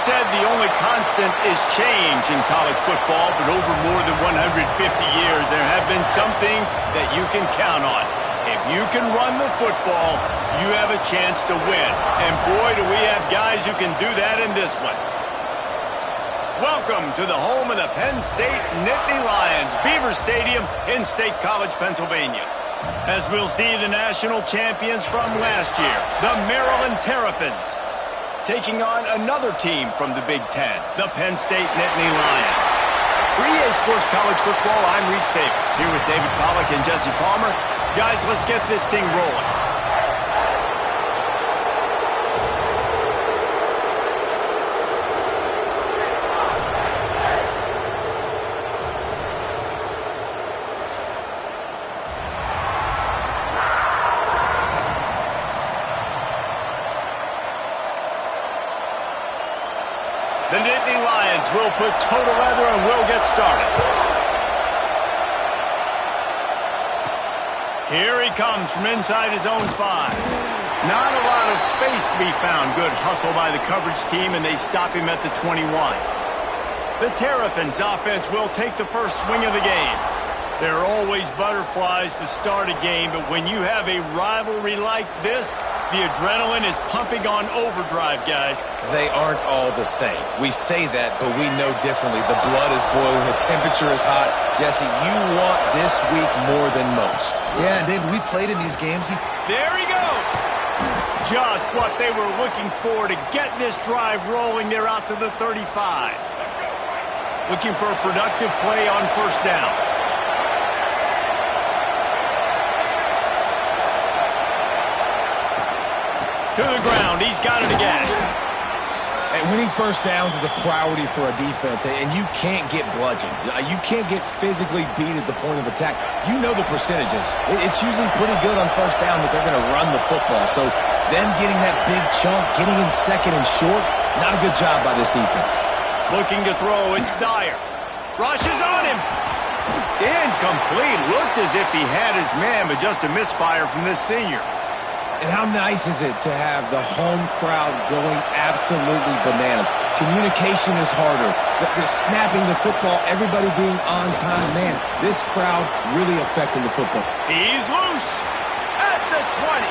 said the only constant is change in college football, but over more than 150 years, there have been some things that you can count on. If you can run the football, you have a chance to win. And boy, do we have guys who can do that in this one. Welcome to the home of the Penn State Nittany Lions, Beaver Stadium in State College, Pennsylvania. As we'll see the national champions from last year, the Maryland Terrapins, taking on another team from the Big Ten, the Penn State Nittany Lions. For EA Sports College Football, I'm Reese Davis, here with David Pollack and Jesse Palmer. Guys, let's get this thing rolling. The Nittany Lions will put total leather and will get started. Here he comes from inside his own 5. Not a lot of space to be found. Good hustle by the coverage team, and they stop him at the 21. The Terrapins offense will take the first swing of the game. There are always butterflies to start a game, but when you have a rivalry like this, the adrenaline is pumping on overdrive, guys. They aren't all the same. We say that, but we know differently. The blood is boiling. The temperature is hot. Jesse, you want this week more than most. Yeah, David, we played in these games. There he goes. Just what they were looking for to get this drive rolling. They're out to the 35. Looking for a productive play on first down. To the ground. He's got it again. And winning first downs is a priority for a defense, and you can't get bludgeoned. You can't get physically beat at the point of attack. You know the percentages. It's usually pretty good on first down that they're going to run the football. So them getting that big chunk, getting in second and short, not a good job by this defense. Looking to throw. It's Dyer. Rushes on him. Incomplete. Looked as if he had his man, but just a misfire from this senior. And how nice is it to have the home crowd going absolutely bananas? Communication is harder. They're snapping the football, everybody being on time. Man, this crowd really affecting the football. He's loose at the 20.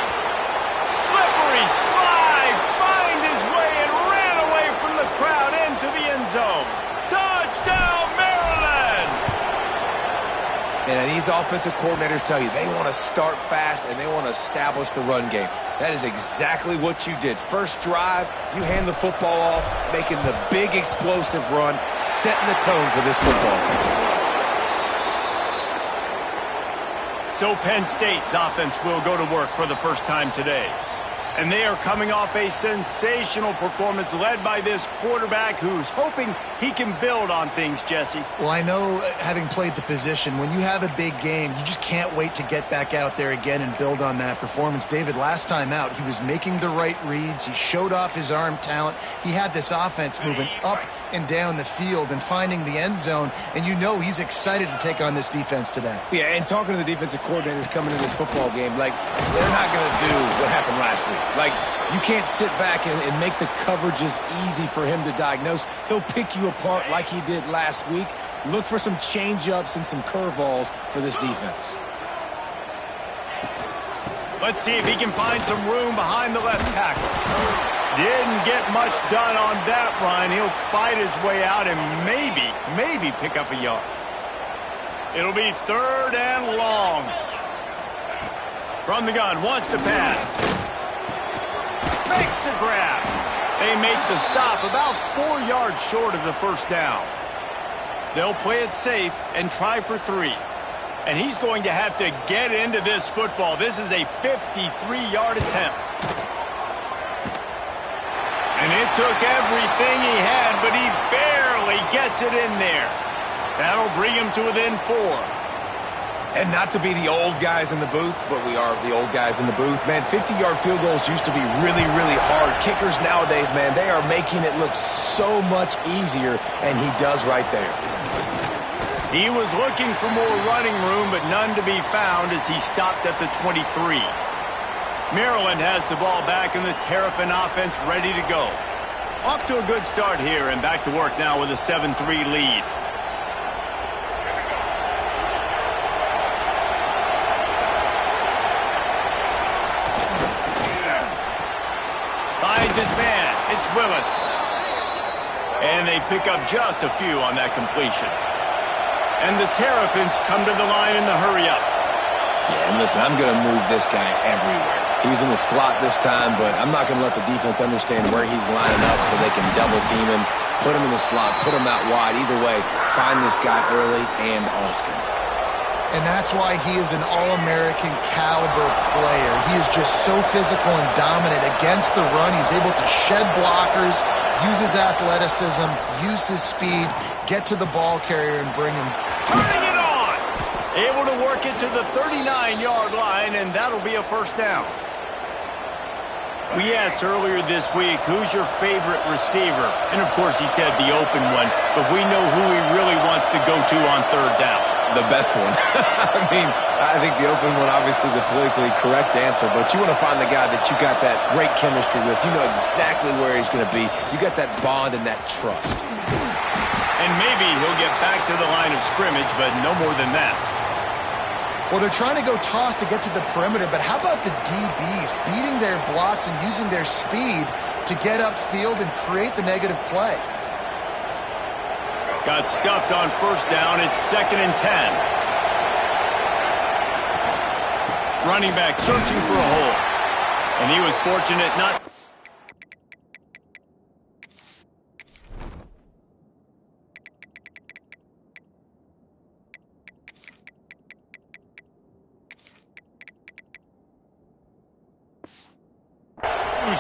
Slippery slide. Find his way and ran away from the crowd into the end zone. Touchdown, Maryland! And these offensive coordinators tell you they want to start fast and they want to establish the run game. That is exactly what you did. First drive, you hand the football off, making the big explosive run, setting the tone for this football game. So Penn State's offense will go to work for the first time today. And they are coming off a sensational performance led by this quarterback who's hoping he can build on things, Jesse. Well, I know, having played the position, when you have a big game, you just can't wait to get back out there again and build on that performance. David, last time out, he was making the right reads. He showed off his arm talent. He had this offense moving up and down the field and finding the end zone, and you know he's excited to take on this defense today. Yeah, and talking to the defensive coordinators coming into this football game, like, they're not going to do what happened last week. Like, you can't sit back and make the coverages easy for him to diagnose. He'll pick you apart like he did last week. Look for some change-ups and some curveballs for this defense. Let's see if he can find some room behind the left tackle. Didn't get much done on that run. He'll fight his way out and maybe pick up a yard. It'll be third and long. From the gun, wants to pass. Makes the grab. They make the stop about 4 yards short of the first down. They'll play it safe and try for 3. And he's going to have to get into this football. This is a 53-yard attempt. And it took everything he had, but he barely gets it in there. That'll bring him to within 4. And not to be the old guys in the booth, but we are the old guys in the booth. Man, 50-yard field goals used to be really, really hard. Kickers nowadays, man, they are making it look so much easier, and he does right there. He was looking for more running room, but none to be found as he stopped at the 23. Maryland has the ball back and the Terrapin offense ready to go. Off to a good start here and back to work now with a 7-3 lead. Finds his man. It's Willis. And they pick up just a few on that completion. And the Terrapins come to the line in the hurry-up. Yeah, and listen, I'm going to move this guy everywhere. He's in the slot this time, but I'm not going to let the defense understand where he's lining up so they can double team him, put him in the slot, put him out wide. Either way, find this guy early and often. And that's why he is an All-American caliber player. He is just so physical and dominant against the run. He's able to shed blockers, use his athleticism, use his speed, get to the ball carrier and bring him. Turning it on! Able to work it to the 39-yard line, and that'll be a first down. We asked earlier this week, who's your favorite receiver? And, of course, he said the open one, but we know who he really wants to go to on third down. The best one. I think the open one, obviously the politically correct answer, but you want to find the guy that you got that great chemistry with. You know exactly where he's going to be. You got that bond and that trust. And maybe he'll get back to the line of scrimmage, but no more than that. Well, they're trying to go toss to get to the perimeter, but how about the DBs beating their blocks and using their speed to get upfield and create the negative play? Got stuffed on first down. It's 2nd and 10. Running back searching for a hole. And he was fortunate not...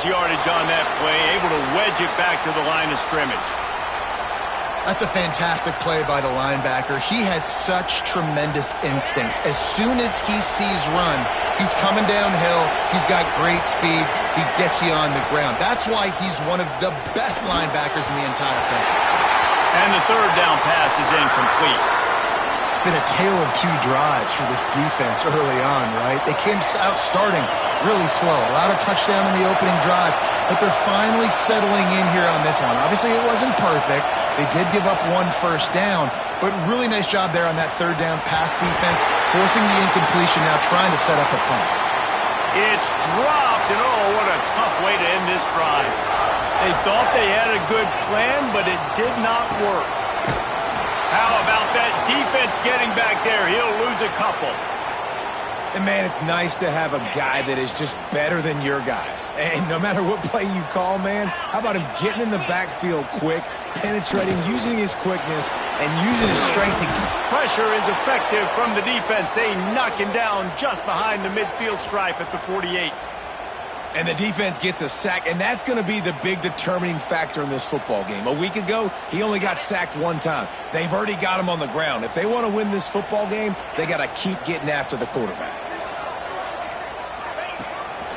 yardage on that play, able to wedge it back to the line of scrimmage. That's a fantastic play by the linebacker. He has such tremendous instincts. As soon as he sees run, he's coming downhill. He's got great speed. He gets you on the ground. That's why he's one of the best linebackers in the entire country. And the third down pass is incomplete. It's been a tale of two drives for this defense early on, right? They came out starting really slow, allowed a touchdown in the opening drive, but they're finally settling in here on this one. Obviously, it wasn't perfect. They did give up one first down, but really nice job there on that third down pass defense, forcing the incompletion, now trying to set up a punt. It's dropped, and oh, what a tough way to end this drive. They thought they had a good plan, but it did not work. How about that defense getting back there? He'll lose a couple. And, man, it's nice to have a guy that is just better than your guys. And no matter what play you call, man, how about him getting in the backfield quick, penetrating, using his quickness, and using his strength to... Pressure is effective from the defense. They knock him down just behind the midfield stripe at the 48. And the defense gets a sack, and that's going to be the big determining factor in this football game. A week ago, he only got sacked one time. They've already got him on the ground. If they want to win this football game, they got to keep getting after the quarterback.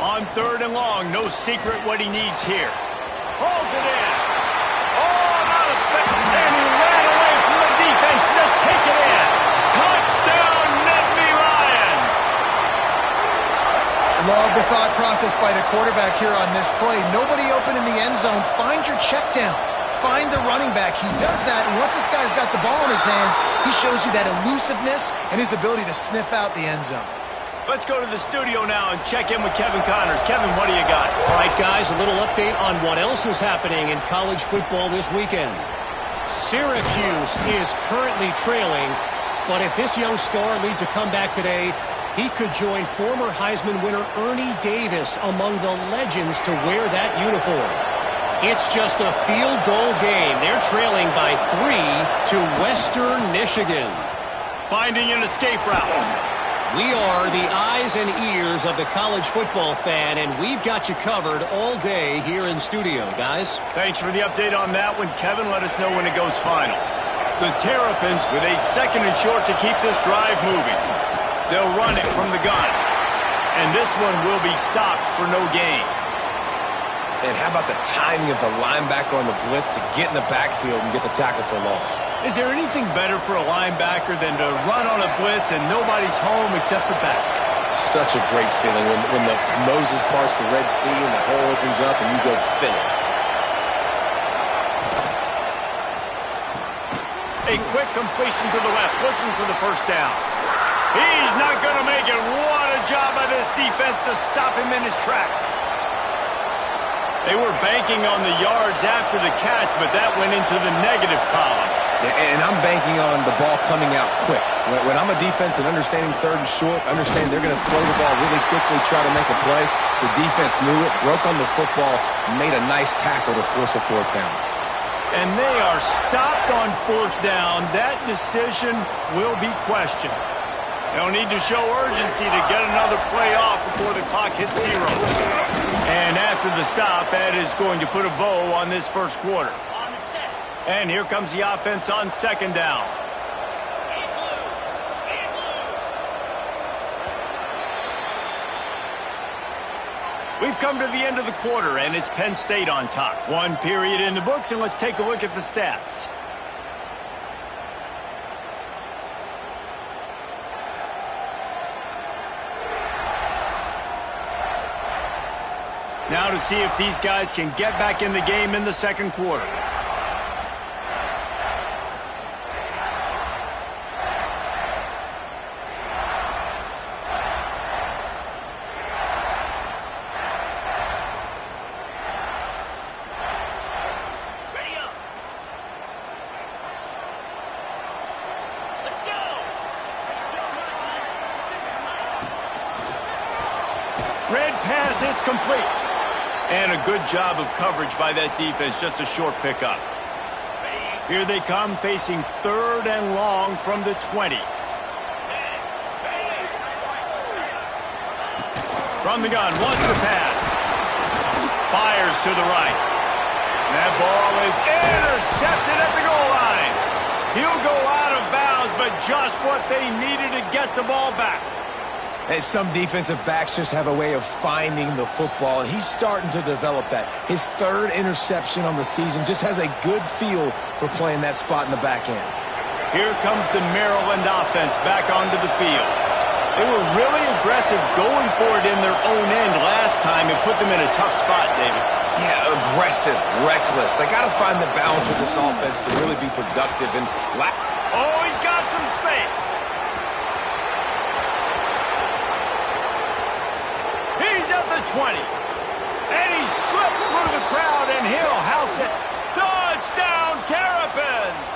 On third and long, no secret what he needs here. Holds it in. Oh, not a special. And he ran away from the defense to take it in. Touchdown, Nittany Lions. Love the thought process by the quarterback here on this play. Nobody open in the end zone. Find your check down. Find the running back. He does that, and once this guy's got the ball in his hands, he shows you that elusiveness and his ability to sniff out the end zone. Let's go to the studio now and check in with Kevin Connors. Kevin, what do you got? All right, guys, a little update on what else is happening in college football this weekend. Syracuse is currently trailing, but if this young star leads a comeback today, he could join former Heisman winner Ernie Davis among the legends to wear that uniform. It's just a field goal game. They're trailing by 3 to Western Michigan. Finding an escape route. We are the eyes and ears of the college football fan, and we've got you covered all day here in studio, guys. Thanks for the update on that one, Kevin. Let us know when it goes final. The Terrapins with a 2nd and short to keep this drive moving. They'll run it from the gun. And this one will be stopped for no gain. And how about the timing of the linebacker on the blitz to get in the backfield and get the tackle for a loss? Is there anything better for a linebacker than to run on a blitz and nobody's home except the back? Such a great feeling when the Moses parts the Red Sea and the hole opens up and you go fill it. A quick completion to the left, looking for the first down. He's not going to make it. What a job by this defense to stop him in his tracks. They were banking on the yards after the catch, but that went into the negative column. Yeah, and I'm banking on the ball coming out quick. When I'm a defense and understanding third and short, understand they're going to throw the ball really quickly, try to make a play. The defense knew it, broke on the football, made a nice tackle to force a fourth down. And they are stopped on fourth down. That decision will be questioned. They'll need to show urgency to get another play off before the clock hits 0. And after the stop, that is going to put a bow on this first quarter. And here comes the offense on second down. We've come to the end of the quarter, and it's Penn State on top. One period in the books, and let's take a look at the stats. Now to see if these guys can get back in the game in the second quarter. Red pass, it's complete. And a good job of coverage by that defense, just a short pickup. Here they come, facing third and long from the 20. From the gun, wants to pass. Fires to the right. That ball is intercepted at the goal line. He'll go out of bounds, but just what they needed to get the ball back. And some defensive backs just have a way of finding the football, and he's starting to develop that. His third interception on the season, just has a good feel for playing that spot in the back end. Here comes the Maryland offense back onto the field. They were really aggressive going for it in their own end last time and put them in a tough spot, David. Yeah, aggressive, reckless. They got to find the balance with this offense to really be productive. And oh, he's got some space. He's at the 20. And he slipped through the crowd, and he'll house it. Touchdown, Terrapins!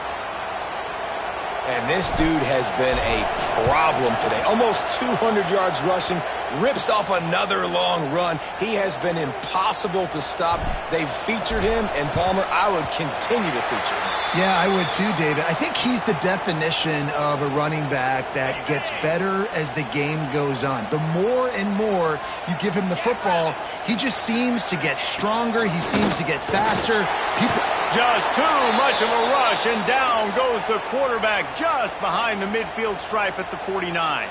And this dude has been a problem today. Almost 200 yards rushing, rips off another long run. He has been impossible to stop. They've featured him, and Palmer, I would continue to feature him. Yeah, I would too, David. I think he's the definition of a running back that gets better as the game goes on. The more and more you give him the football, he just seems to get stronger. He seems to get faster. Just too much of a rush, and down goes the quarterback just behind the midfield stripe at the 49.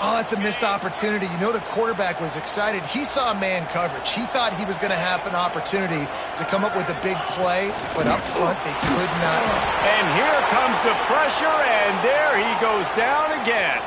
Oh, that's a missed opportunity. You know the quarterback was excited. He saw man coverage. He thought he was going to have an opportunity to come up with a big play, but up front they could not. And here comes the pressure, and there he goes down again.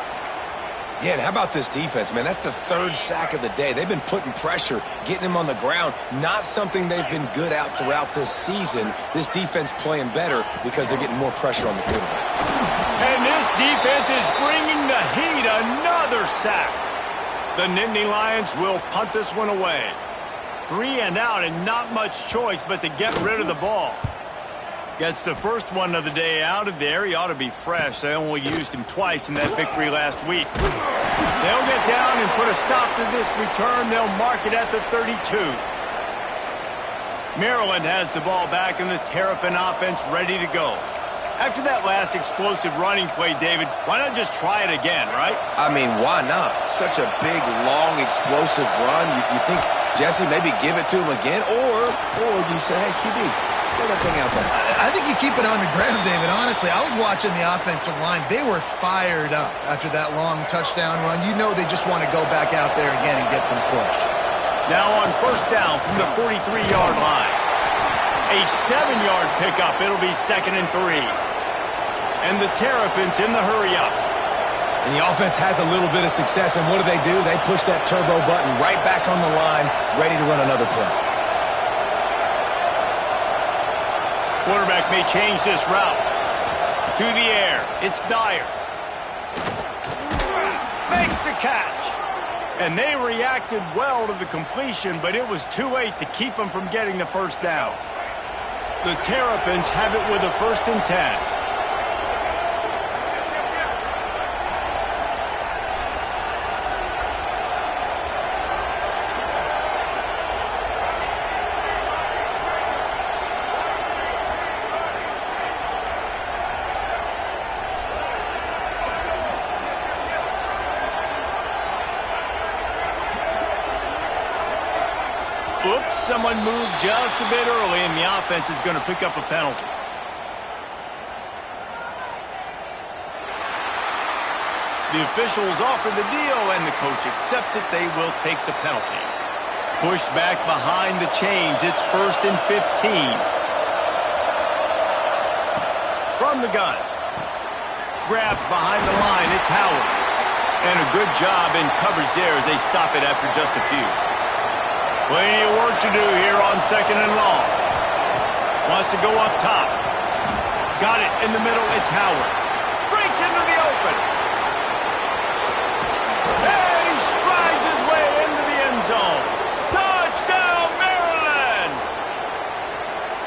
Yeah, and how about this defense, man? That's the third sack of the day. They've been putting pressure, getting him on the ground. Not something they've been good at throughout this season. This defense playing better because they're getting more pressure on the quarterback. And this defense is bringing the heat. Another sack. The Nittany Lions will punt this one away. 3 and out, and not much choice but to get rid of the ball. Gets the first one of the day out of there. He ought to be fresh. They only used him twice in that victory last week. They'll get down and put a stop to this return. They'll mark it at the 32. Maryland has the ball back, and the Terrapin offense ready to go. After that last explosive running play, David, why not just try it again, right? I mean, why not? Such a big, long, explosive run. You think, Jesse, maybe give it to him again? Or do you say, hey, QB, throw that thing out there? I think you keep it on the ground, David. Honestly, I was watching the offensive line. They were fired up after that long touchdown run. You know they just want to go back out there again and get some push. Now on first down from the 43-yard line. A 7-yard pickup. It'll be 2nd and 3. And the Terrapins in the hurry-up. And the offense has a little bit of success, and what do? They push that turbo button right back on the line, ready to run another play. Quarterback may change this route. To the air. It's Dyer. Makes the catch. And they reacted well to the completion, but it was too late to keep them from getting the first down. The Terrapins have it with a 1st and 10. Oops, someone moved just a bit early, and the offense is going to pick up a penalty. The officials offer the deal, and the coach accepts it. They will take the penalty. Pushed back behind the chains. It's 1st and 15. From the gun. Grabbed behind the line. It's Howard. And a good job in coverage there as they stop it after just a few. Plenty of work to do here on 2nd and long. Wants to go up top. Got it in the middle. It's Howard. Breaks into the open. And he strides his way into the end zone. Touchdown, Maryland!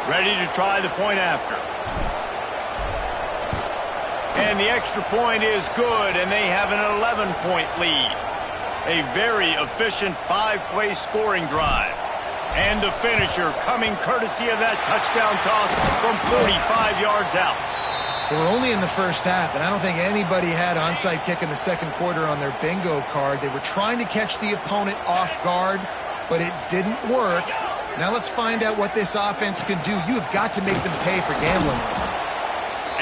Ready to try the point after. And the extra point is good, and they have an 11-point lead. A very efficient 5-play scoring drive. And the finisher coming courtesy of that touchdown toss from 45 yards out. We're only in the first half, and I don't think anybody had onside kick in the second quarter on their bingo card. They were trying to catch the opponent off guard, but it didn't work. Now let's find out what this offense can do. You have got to make them pay for gambling.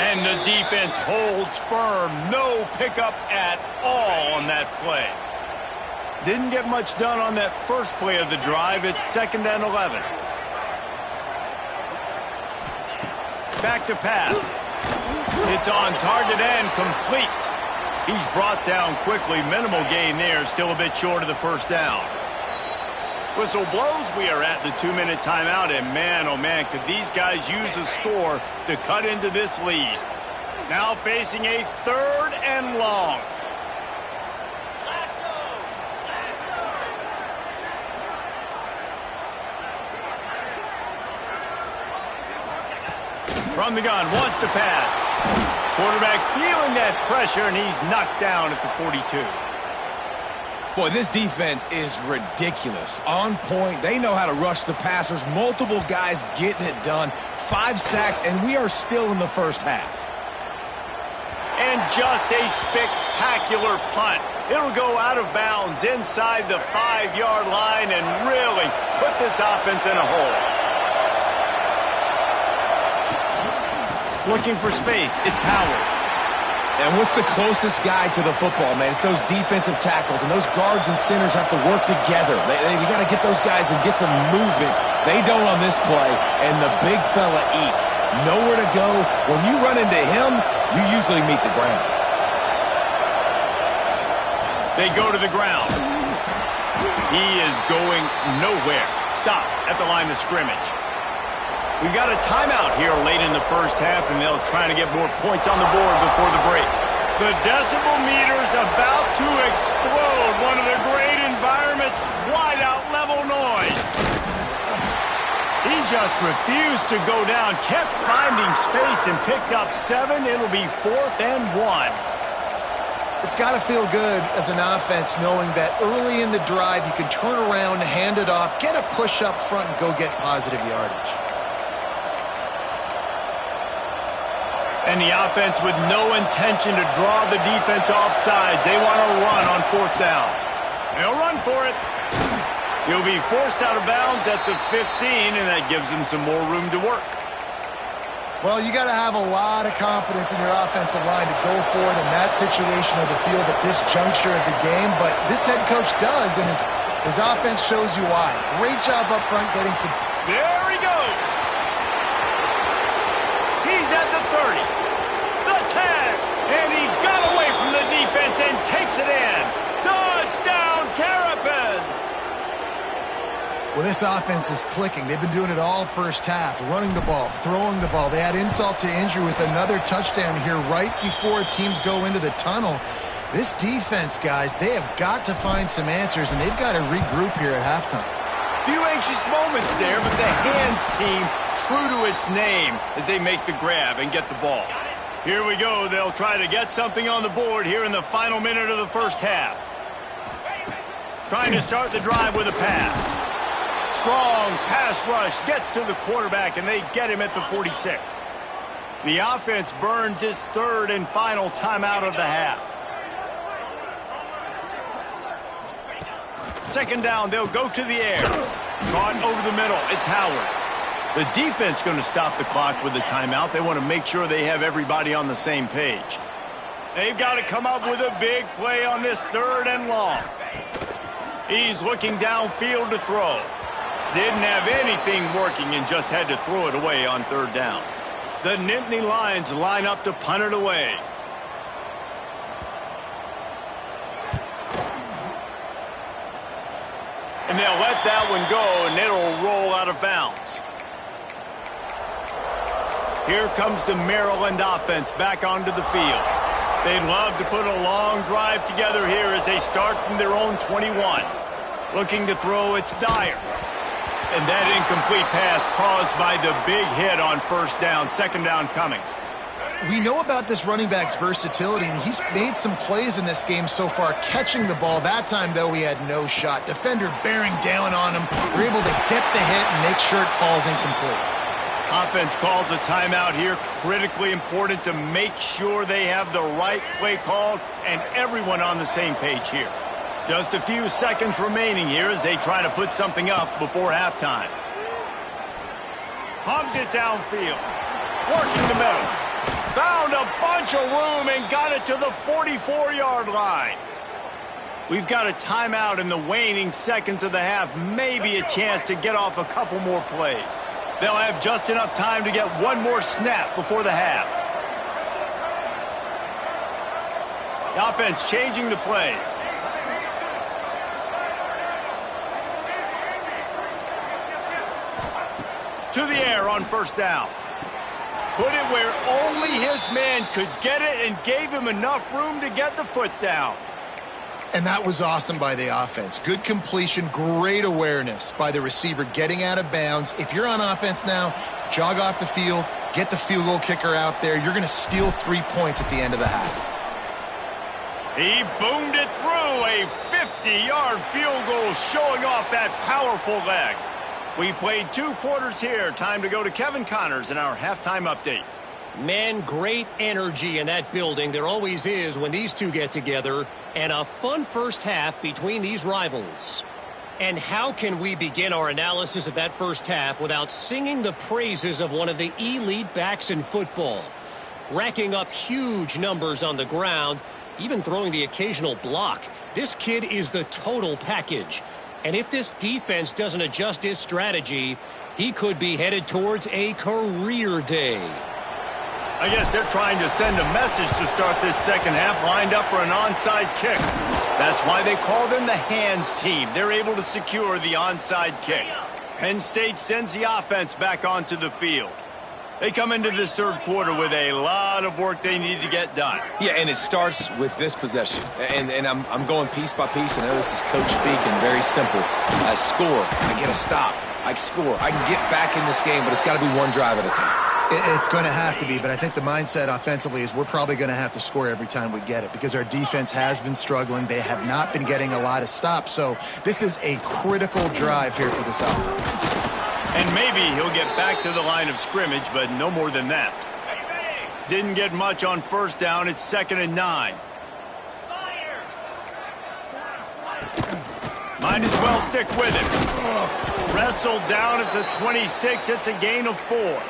And the defense holds firm. No pickup at all on that play. Didn't get much done on that first play of the drive. It's 2nd and 11. Back to pass. It's on target and complete. He's brought down quickly. Minimal gain there. Still a bit short of the first down. Whistle blows. We are at the 2-minute timeout. And man, oh man, could these guys use a score to cut into this lead. Now facing a 3rd and long. From the gun, wants to pass. Quarterback feeling that pressure, and he's knocked down at the 42. Boy, this defense is ridiculous. On point. They know how to rush the passers. Multiple guys getting it done. 5 sacks, and we are still in the first half. And just a spectacular punt. It'll go out of bounds inside the 5-yard line and really put this offense in a hole. Looking for space. It's Howard. And what's the closest guy to the football, man? It's those defensive tackles, and those guards and centers have to work together. You got to get those guys and get some movement. They don't on this play, and the big fella eats. Nowhere to go. When you run into him, you usually meet the ground. They go to the ground. He is going nowhere. Stop at the line of scrimmage. We've got a timeout here late in the first half, and they'll try to get more points on the board before the break. The decibel meter's about to explode. One of the great environments, wide-out level noise. He just refused to go down, kept finding space, and picked up 7. It'll be 4th and 1. It's got to feel good as an offense knowing that early in the drive you can turn around, hand it off, get a push up front, and go get positive yardage. And the offense with no intention to draw the defense off sides. They want to run on 4th down. They'll run for it. He'll be forced out of bounds at the 15, and that gives him some more room to work. Well, you got to have a lot of confidence in your offensive line to go for it in that situation of the field at this juncture of the game, but this head coach does, and his offense shows you why. Great job up front getting some... There he goes. He's at the 30. The 10. And he got away from the defense and takes it in. Touchdown, Terrapins. Well, Well, this offense is clicking. They've been doing it all first half, running the ball, throwing the ball. They add insult to injury with another touchdown here right before teams go into the tunnel. This defense, guys, they have got to find some answers, and they've got to regroup here at halftime. Few anxious moments there, but the hands team true to its name as they make the grab and get the ball. Here we go. They'll try to get something on the board here in the final minute of the first half. Trying to start the drive with a pass. Strong pass rush gets to the quarterback, and they get him at the 46. The offense burns its third and final timeout of the half. Second down, they'll go to the air. Caught over the middle. It's Howard. The defense going to stop the clock with a timeout. They want to make sure they have everybody on the same page. They've got to come up with a big play on this third and long. He's looking downfield to throw. Didn't have anything working and just had to throw it away on third down. The Nittany Lions line up to punt it away. And they'll let that one go, and it'll roll out of bounds. Here comes the Maryland offense back onto the field. They'd love to put a long drive together here as they start from their own 21. Looking to throw, it's Dyer. And that incomplete pass caused by the big hit on first down. Second down coming. We know about this running back's versatility, and he's made some plays in this game so far, catching the ball. That time, though, he had no shot. Defender bearing down on him. We're able to get the hit and make sure it falls incomplete. Offense calls a timeout here. Critically important to make sure they have the right play called and everyone on the same page here. Just a few seconds remaining here as they try to put something up before halftime. Hums it downfield. Working the middle. Found a bunch of room and got it to the 44-yard line. We've got a timeout in the waning seconds of the half. Maybe a chance to get off a couple more plays. They'll have just enough time to get one more snap before the half. The offense changing the play. To the air on first down. Put it where only his man could get it and gave him enough room to get the foot down. And that was awesome by the offense. Good completion, great awareness by the receiver getting out of bounds. If you're on offense now, jog off the field, get the field goal kicker out there. You're going to steal 3 points at the end of the half. He boomed it through a 50-yard field goal, showing off that powerful leg. We've played 2 quarters here. Time to go to Kevin Connors in our halftime update. Man, great energy in that building. There always is when these two get together. And a fun first half between these rivals. And how can we begin our analysis of that first half without singing the praises of one of the elite backs in football? Racking up huge numbers on the ground, even throwing the occasional block. This kid is the total package. And if this defense doesn't adjust its strategy, he could be headed towards a career day. I guess they're trying to send a message to start this second half, lined up for an onside kick. That's why they call them the hands team. They're able to secure the onside kick. Penn State sends the offense back onto the field. They come into this third quarter with a lot of work they need to get done. Yeah, and it starts with this possession. And I'm going piece by piece. I know this is coach speaking, very simple. I score. I get a stop. I score. I can get back in this game, but it's got to be one drive at a time. It's going to have to be, but I think the mindset offensively is we're probably going to have to score every time we get it because our defense has been struggling. They have not been getting a lot of stops. So this is a critical drive here for this offense. And maybe he'll get back to the line of scrimmage, but no more than that. Didn't get much on first down. It's 2nd and 9. Might as well stick with it. Wrestled down at the 26. It's a gain of 4.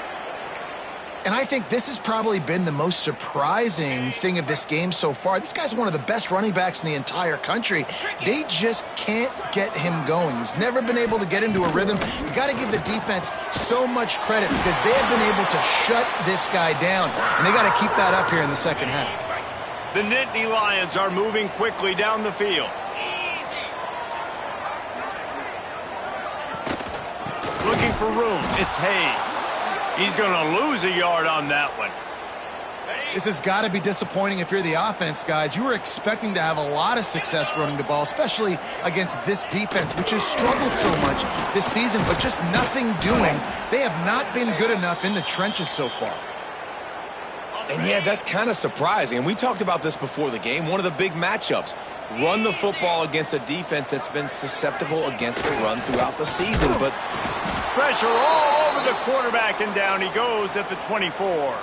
And I think this has probably been the most surprising thing of this game so far. This guy's one of the best running backs in the entire country. They just can't get him going. He's never been able to get into a rhythm. You got to give the defense so much credit because they have been able to shut this guy down. And they got to keep that up here in the second half. The Nittany Lions are moving quickly down the field. for room. It's Hayes. He's going to lose a yard on that one. This has got to be disappointing if you're the offense, guys. You were expecting to have a lot of success running the ball, especially against this defense, which has struggled so much this season, but just nothing doing. They have not been good enough in the trenches so far. And yeah, that's kind of surprising. And we talked about this before the game. One of the big matchups. Run the football against a defense that's been susceptible against the run throughout the season. But pressure all over the quarterback, and down he goes at the 24.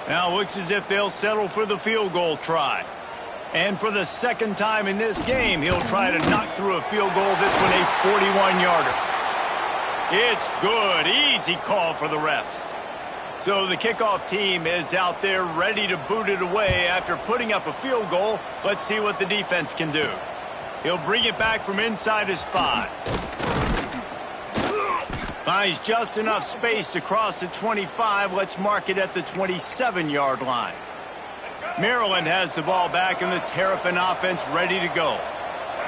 Now looks as if they'll settle for the field goal try. And for the second time in this game, he'll try to knock through a field goal, this one a 41-yarder. It's good. Easy call for the refs. So the kickoff team is out there ready to boot it away after putting up a field goal. Let's see what the defense can do. He'll bring it back from inside his 5. Finds just enough space to cross the 25. Let's mark it at the 27-yard line. Maryland has the ball back and the Terrapin offense ready to go.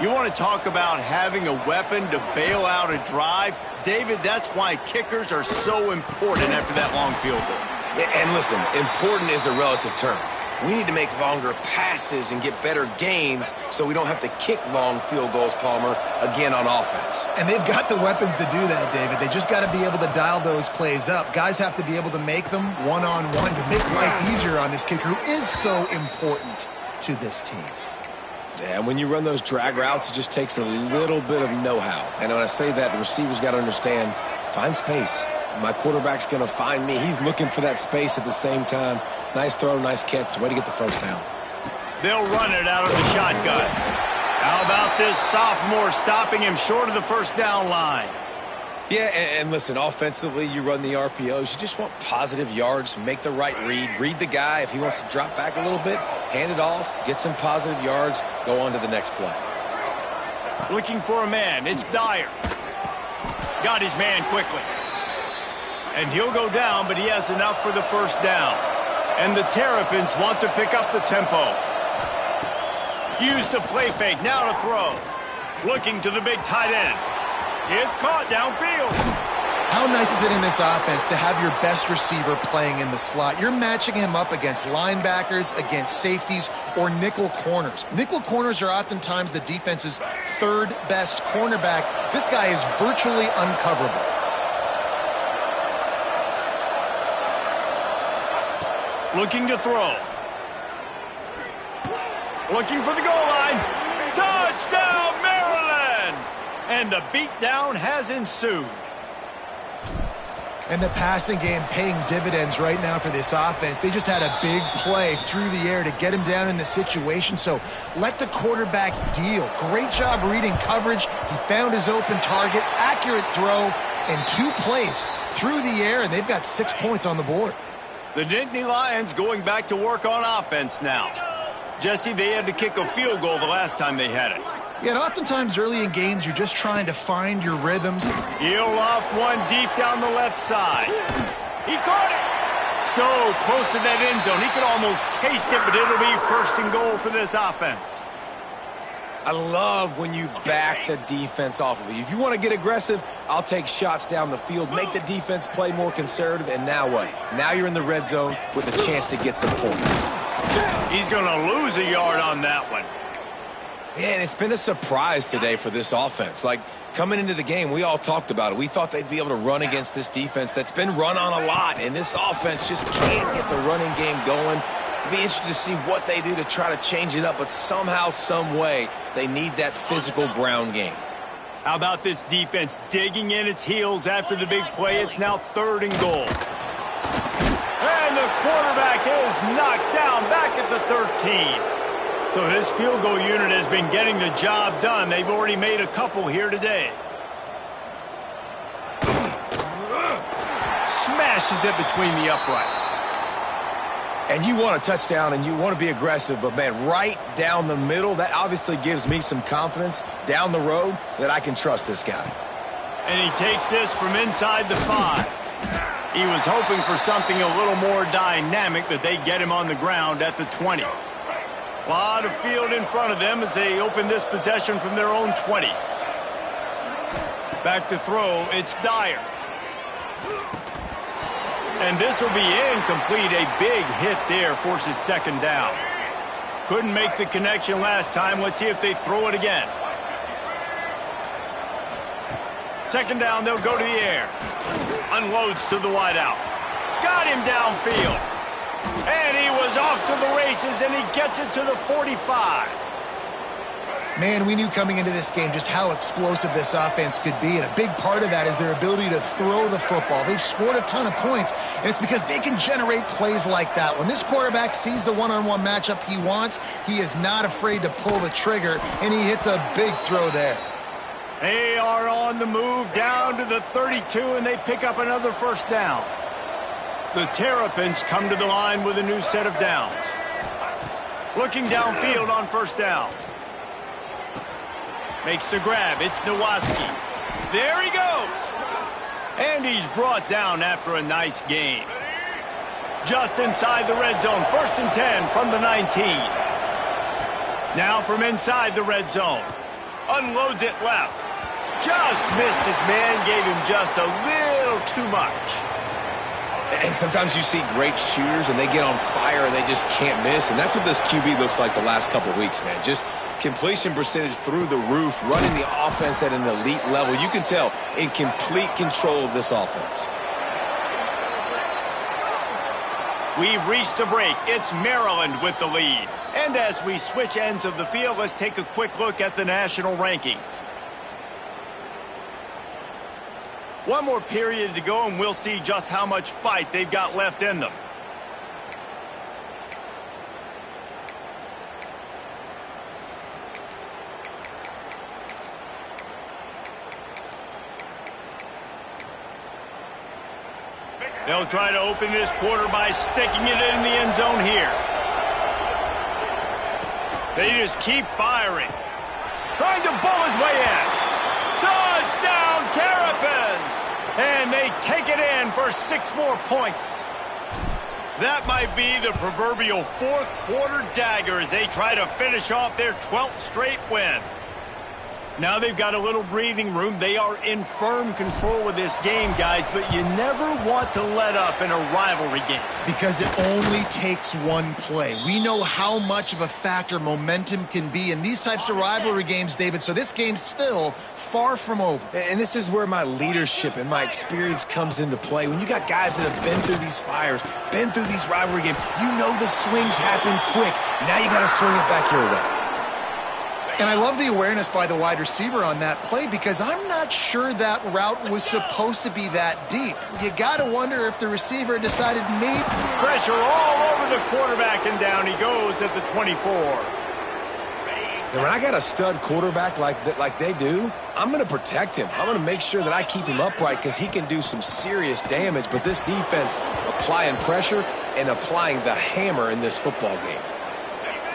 You want to talk about having a weapon to bail out a drive? David, that's why kickers are so important after that long field goal. And listen, important is a relative term. We need to make longer passes and get better gains so we don't have to kick long field goals, Palmer, again on offense. And they've got the weapons to do that, David. They just got to be able to dial those plays up. Guys have to be able to make them one-on-one to make life easier on this kicker who is so important to this team. Yeah, and when you run those drag routes, it just takes a little bit of know-how. And when I say that, the receiver's got to understand, find space. My quarterback's going to find me. He's looking for that space at the same time. Nice throw, nice catch. Way to get the first down. They'll run it out of the shotgun. How about this sophomore stopping him short of the first down line? Yeah, and listen, offensively, you run the RPOs. You just want positive yards, make the right read the guy. If he wants to drop back a little bit, hand it off, get some positive yards, go on to the next play. Looking for a man. It's Dyer. Got his man quickly. And he'll go down, but he has enough for the first down. And the Terrapins want to pick up the tempo. Use the play fake, now to throw. Looking to the big tight end. It's caught downfield. How nice is it in this offense to have your best receiver playing in the slot? You're matching him up against linebackers, against safeties, or nickel corners. Nickel corners are oftentimes the defense's third best cornerback. This guy is virtually uncoverable. Looking to throw. Looking for the goal line. Touchdown, Maryland! And the beatdown has ensued. And the passing game paying dividends right now for this offense. They just had a big play through the air to get him down in the situation. So let the quarterback deal. Great job reading coverage. He found his open target, accurate throw, and 2 plays through the air, and they've got 6 points on the board. The Nittany Lions going back to work on offense now. Jesse, they had to kick a field goal the last time they had it. Yeah, and oftentimes early in games, you're just trying to find your rhythms. He'll off one deep down the left side. He caught it. So close to that end zone. He could almost taste it, but it'll be first and goal for this offense. I love when you back the defense off of you. If you want to get aggressive, I'll take shots down the field, make the defense play more conservative, and now what? Now you're in the red zone with a chance to get some points. He's going to lose a yard on that one. Yeah, and it's been a surprise today for this offense. Like, coming into the game, we all talked about it. We thought they'd be able to run against this defense that's been run on a lot, and this offense just can't get the running game going. It'll be interesting to see what they do to try to change it up, but somehow, some way, they need that physical ground game. How about this defense digging in its heels after the big play? It's now 3rd and goal. And the quarterback is knocked down back at the 13. So this field goal unit has been getting the job done. They've already made a couple here today. Smashes it between the uprights. And you want a touchdown and you want to be aggressive, but, man, right down the middle, that obviously gives me some confidence down the road that I can trust this guy. And he takes this from inside the 5. He was hoping for something a little more dynamic, but they get him on the ground at the 20. A lot of field in front of them as they open this possession from their own 20. Back to throw, it's Dyer. And this will be incomplete. A big hit there forces second down. Couldn't make the connection last time. Let's see if they throw it again. Second down, they'll go to the air. Unloads to the wideout. Got him downfield. And he was off to the races, and he gets it to the 45. Man, we knew coming into this game just how explosive this offense could be, and a big part of that is their ability to throw the football. They've scored a ton of points, and it's because they can generate plays like that. When this quarterback sees the one-on-one matchup he wants, he is not afraid to pull the trigger, and he hits a big throw there. They are on the move down to the 32, and they pick up another first down. The Terrapins come to the line with a new set of downs. Looking downfield on first down. Makes the grab. It's Nowaski. There he goes. And he's brought down after a nice gain. Just inside the red zone. 1st and 10 from the 19. Now from inside the red zone. Unloads it left. Just missed his man. Gave him just a little too much. And sometimes you see great shooters, and they get on fire, and they just can't miss. And that's what this QB looks like the last couple of weeks, man. Just completion percentage through the roof, running the offense at an elite level. You can tell in complete control of this offense. We've reached a break. It's Maryland with the lead. And as we switch ends of the field, let's take a quick look at the national rankings. One more period to go, and we'll see just how much fight they've got left in them. They'll try to open this quarter by sticking it in the end zone here. They just keep firing. Trying to bull his way in. Touchdown, Terrapins! And they take it in for 6 more points. That might be the proverbial fourth quarter dagger as they try to finish off their 12th straight win. Now they've got a little breathing room. They are in firm control of this game, guys, but you never want to let up in a rivalry game. Because it only takes one play. We know how much of a factor momentum can be in these types of rivalry games, David, so this game's still far from over. And this is where my leadership and my experience comes into play. When you got guys that have been through these fires, been through these rivalry games, you know the swings happen quick. Now you got to swing it back your way. And I love the awareness by the wide receiver on that play because I'm not sure that route was supposed to be that deep. You got to wonder if the receiver decided maybe. Pressure all over the quarterback, and down he goes at the 24. And when I got a stud quarterback like they do, I'm going to protect him. I'm going to make sure that I keep him upright because he can do some serious damage. But this defense applying pressure and applying the hammer in this football game.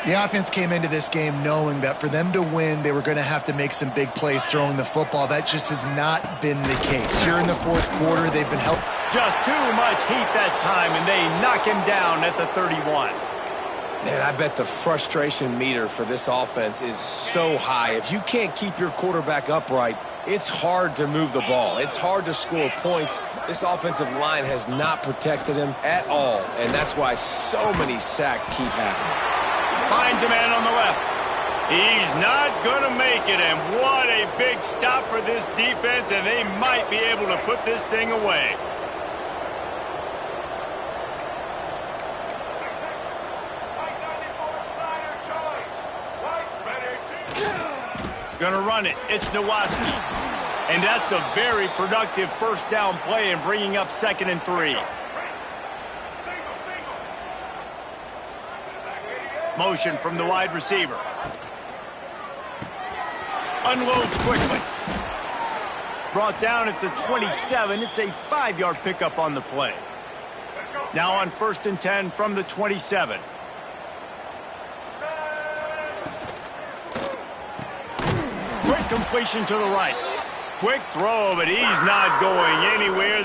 The offense came into this game knowing that for them to win, they were going to have to make some big plays throwing the football. That just has not been the case. Here in the fourth quarter, they've been helped. Just too much heat that time, and they knock him down at the 31. Man, I bet the frustration meter for this offense is so high. If you can't keep your quarterback upright, it's hard to move the ball. It's hard to score points. This offensive line has not protected him at all, and that's why so many sacks keep happening. Finds a man on the left. He's not going to make it, and what a big stop for this defense, and they might be able to put this thing away. Gonna run it. It's Nowaski. And that's a very productive first down play and bringing up 2nd and 3. Motion from the wide receiver. Unloads quickly. Brought down at the 27. It's a 5-yard pickup on the play. Now on 1st and 10 from the 27. Quick completion to the right. Quick throw, but he's not going anywhere.